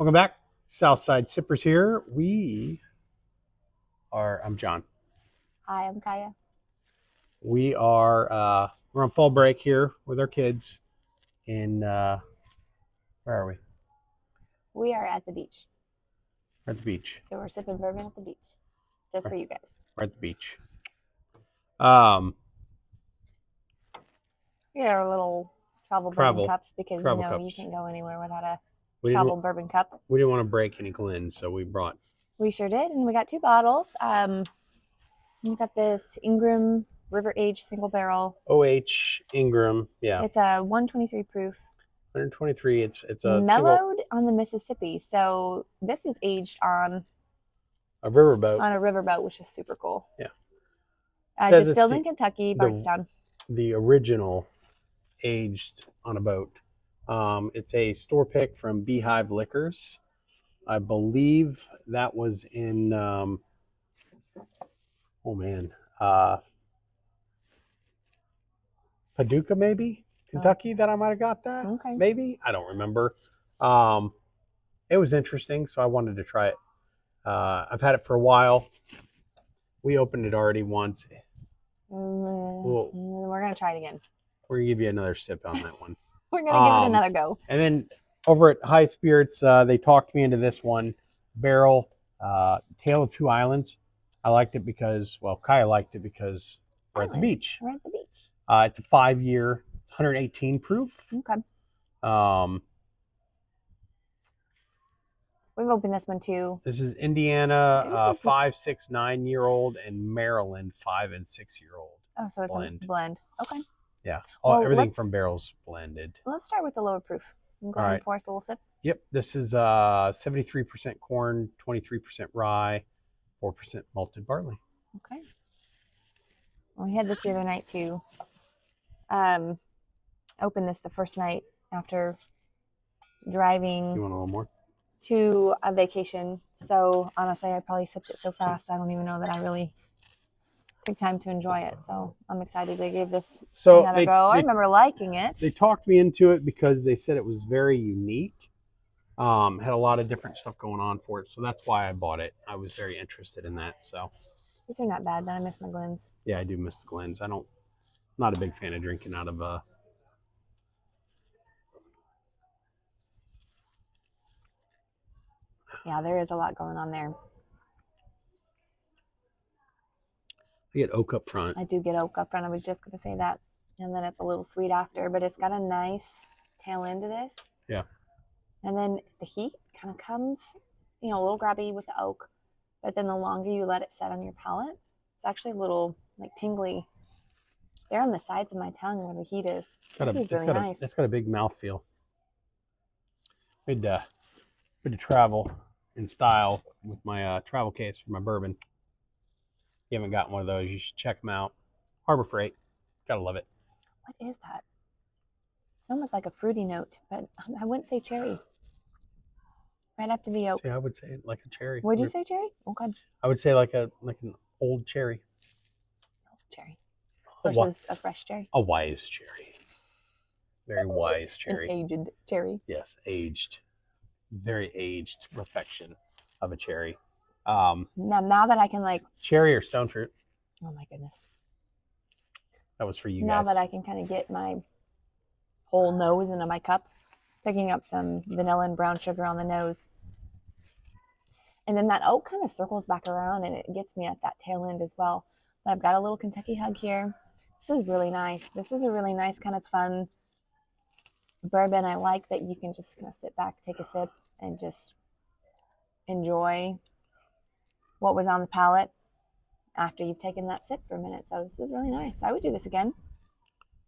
Welcome back. Southside Sippers here. I'm John. Hi, I'm Kaya. We're on fall break here with our kids in, where are we? We are at the beach. We're at the beach. So we're sipping bourbon at the beach. Just for you guys. We're at the beach. Um, We got our little travel bourbon cups because travel you cups. can't go anywhere without a We travel bourbon cup. We didn't want to break any Glens, so We sure did, and we got 2 bottles. We got this Ingram River Aged Single Barrel. OH Ingram. Yeah. It's a 123 proof. 123. It's a mellowed on the Mississippi. So this is aged on a riverboat. On a riverboat, which is super cool. Yeah. Distilled in Kentucky, Bardstown. The original aged on a boat. It's a store pick from Beehive Liquors. I believe that was in Paducah, maybe Kentucky, that I might have got that. Okay. Maybe, I don't remember. It was interesting, so I wanted to try it. I've had it for a while. We opened it already once. We're gonna try it again. We're gonna give you another sip on that one. We're gonna give it another go. And then over at High Spirits, they talked me into this one, Barrel Tale of Two Islands. I liked it because, Kaya liked it because we're at the beach. We're at the beach. It's a 5-year, it's 118 proof. Okay. We've opened this one too. This is Indiana, 5, 6, 9-year-old, and Maryland, 5 and 6-year-old. Oh, so it's a blend. Okay. Yeah. Everything from barrels blended. Let's start with the lower proof. Go ahead and pour us a little sip. Yep. This is 73% corn, 23% rye, 4% malted barley. Okay. Well, we had this the other night too. Opened this the first night after driving. You want a little more? To a vacation. So honestly, I probably sipped it so fast I don't even know that I really took time to enjoy it. So I'm excited they gave this another go. I remember liking it. They talked me into it because they said it was very unique. Had a lot of different stuff going on for it. So that's why I bought it. I was very interested in that. So these are not bad, but I miss my Glens. Yeah, I do miss the Glens. Not a big fan of drinking out of Yeah, there is a lot going on there. I get oak up front. I do get oak up front. I was just going to say that. And then it's a little sweet after, but it's got a nice tail end to this. Yeah. And then the heat kind of comes, a little grabby with the oak. But then the longer you let it set on your palate, it's actually a little tingly. They're on the sides of my tongue where the heat is. This is really nice. It's got a big mouthfeel. We had to travel in style with my travel case for my bourbon. If you haven't gotten one of those, you should check them out. Harbor Freight. Gotta love it. What is that? It's almost like a fruity note, but I wouldn't say cherry. Right after the oak. See, I would say like a cherry. Would you say cherry? Okay. I would say like an old cherry. Old cherry. Versus a fresh cherry. A wise cherry. Very wise cherry. An aged cherry. Yes, aged. Very aged perfection of a cherry. Now that I can cherry or stone fruit. Oh my goodness. That was for you now guys. Now that I can kind of get my whole nose into my cup, picking up some vanilla and brown sugar on the nose. And then that oak kind of circles back around and it gets me at that tail end as well. But I've got a little Kentucky hug here. This is really nice. This is a really nice kind of fun bourbon. I like that you can just kind of sit back, take a sip, and just enjoy what was on the palate after you've taken that sip for a minute. So this was really nice. I would do this again.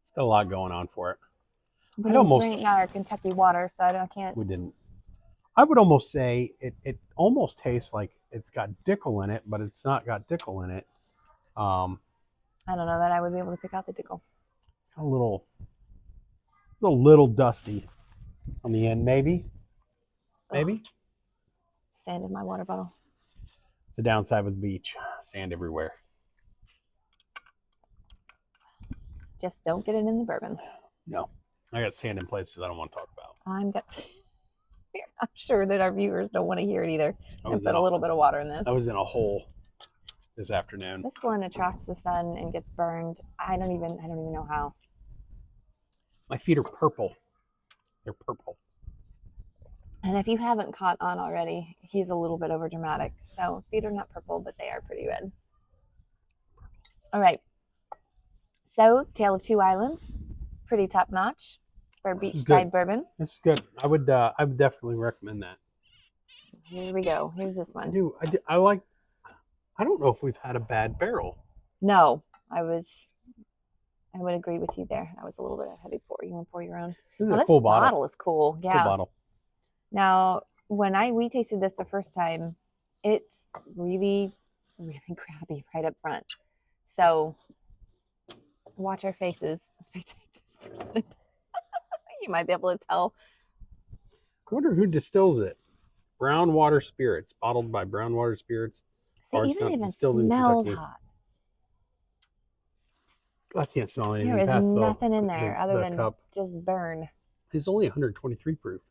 Still a lot going on for it. We didn't drink our Kentucky water, so I can't. We didn't. I would almost say it almost tastes like it's got Dickel in it, but it's not got Dickel in it. I don't know that I would be able to pick out the Dickel. A little dusty on the end, maybe. Maybe. Ugh. Sand in my water bottle. It's the downside with the beach. Sand everywhere. Just don't get it in the bourbon. No. I got sand in places I don't want to talk about. I'm sure that our viewers don't want to hear it either. I And was in put a little bit of water in this. I was in a hole this afternoon. This one attracts the sun and gets burned. I don't even know how. My feet are purple. They're purple. And if you haven't caught on already, he's a little bit over dramatic. So feet are not purple, but they are pretty red. All right. So Tale of Two Islands, pretty top notch for beachside bourbon. This is good. I would definitely recommend that. Here we go. Here's this one. I like. I don't know if we've had a bad barrel. No, I would agree with you there. That was a little bit of heavy pour. You want to pour your own? This is a cool bottle. Bottle is cool. Yeah. Cool bottle. Now, when we tasted this the first time, it's really, really grabby right up front. So watch our faces as we take this. You might be able to tell. I wonder who distills it. Brown Water Spirits, bottled by Brown Water Spirits. See, even smells hot. I can't smell anything. There is nothing in there other than cup. Just burn. It's only 123 proof.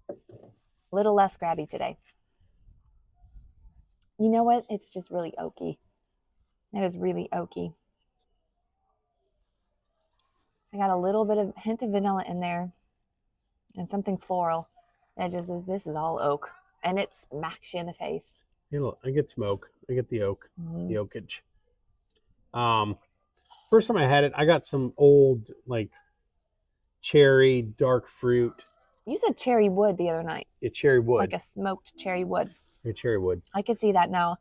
A little less grabby today. You know what? It's just really oaky. It is really oaky. I got a little bit of hint of vanilla in there and something floral. That just is, this is all oak. And it smacks you in the face. Hey, look, I get smoke. I get the oak, the oakage. First time I had it, I got some old, like, cherry, dark fruit. You said cherry wood the other night. Yeah, cherry wood. Like a smoked cherry wood. Yeah, cherry wood. I could see that now.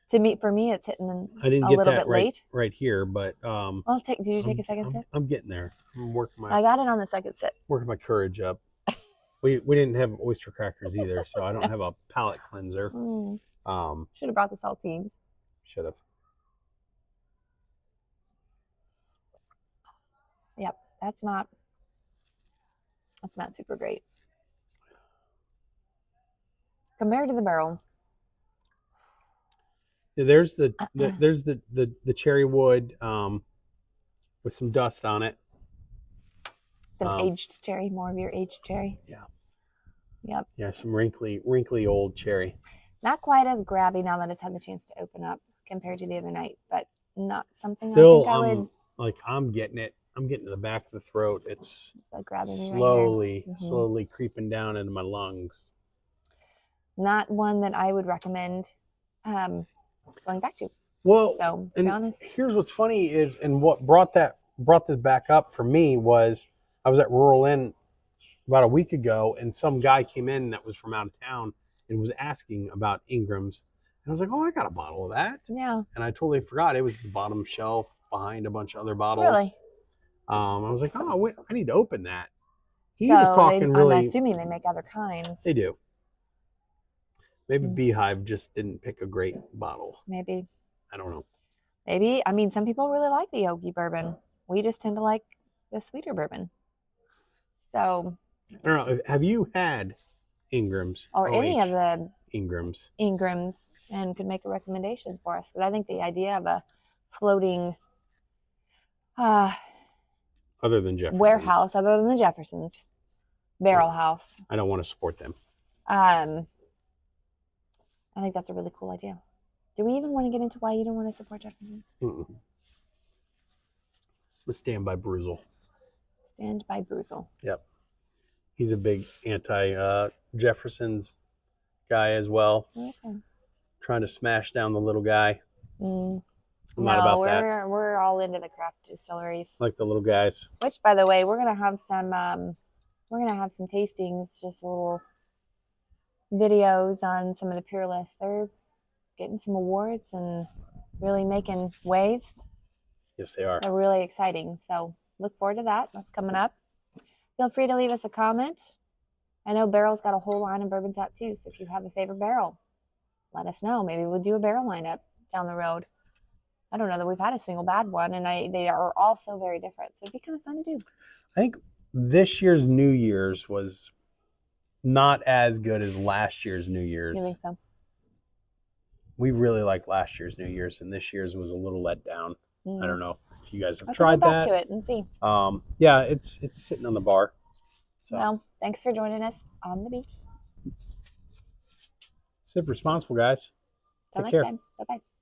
For me, it's hitting I didn't a get little that bit late. Right here, but did you take a second sip? I'm getting there. I'm working I got it on the second sip. Working my courage up. We didn't have oyster crackers either, so I don't have a palate cleanser. Should have brought the saltines. Should have. Yep, that's not super great compared to the barrel. Yeah, there's the cherry wood with some dust on it. Some aged cherry, more of your aged cherry. Yeah. Yep. Yeah, some wrinkly old cherry. Not quite as grabby now that it's had the chance to open up compared to the other night, but not something Still, I think I would. I'm getting it. I'm getting to the back of the throat. It's like grabbing me slowly, right here. Slowly creeping down into my lungs. Not one that I would recommend going back to. Well, so to be honest, here's what's funny is, and what brought this back up for me was I was at Rural Inn about a week ago, and some guy came in that was from out of town and was asking about Ingram's. And I was like, oh, I got a bottle of that. Yeah. And I totally forgot. It was the bottom shelf behind a bunch of other bottles. Really? I was like, oh, wait, I need to open that. He was talking really... I'm assuming they make other kinds. They do. Maybe Beehive just didn't pick a great bottle. Maybe. I don't know. Maybe. I mean, some people really like the oaky bourbon. We just tend to like the sweeter bourbon. So... I don't know. Have you had Ingram's? Or any of the Ingram's, and could make a recommendation for us? Because I think the idea of a floating other than Jefferson's warehouse, other than the Jefferson's barrel house, I don't want to support them. I think that's a really cool idea. Do we even want to get into why you don't want to support Jefferson's? Let's stand by Bruzel. Stand by Bruzel. Yep. He's a big anti-Jefferson's guy as well. Okay. Trying to smash down the little guy. I'm not about that. We're all into the craft distilleries. Like the little guys. Which, by the way, we're gonna have some tastings, just little videos on some of the Peerless. They're getting some awards and really making waves. Yes, they are. They're really exciting. So look forward to that. That's coming up. Feel free to leave us a comment. I know Barrel's got a whole line of bourbons out too, so if you have a favorite barrel, let us know. Maybe we'll do a barrel lineup down the road. I don't know that we've had a single bad one, and they are all so very different, so it'd be kind of fun to do. I think this year's New Year's was not as good as last year's New Year's. You think so? We really liked last year's New Year's, and this year's was a little let down. I don't know. if you guys have Let's go tried back that. to it and see. Yeah, it's sitting on the bar. So Well, thanks for joining us on the beach. sip responsible, guys. Till Take next care. time. Bye bye.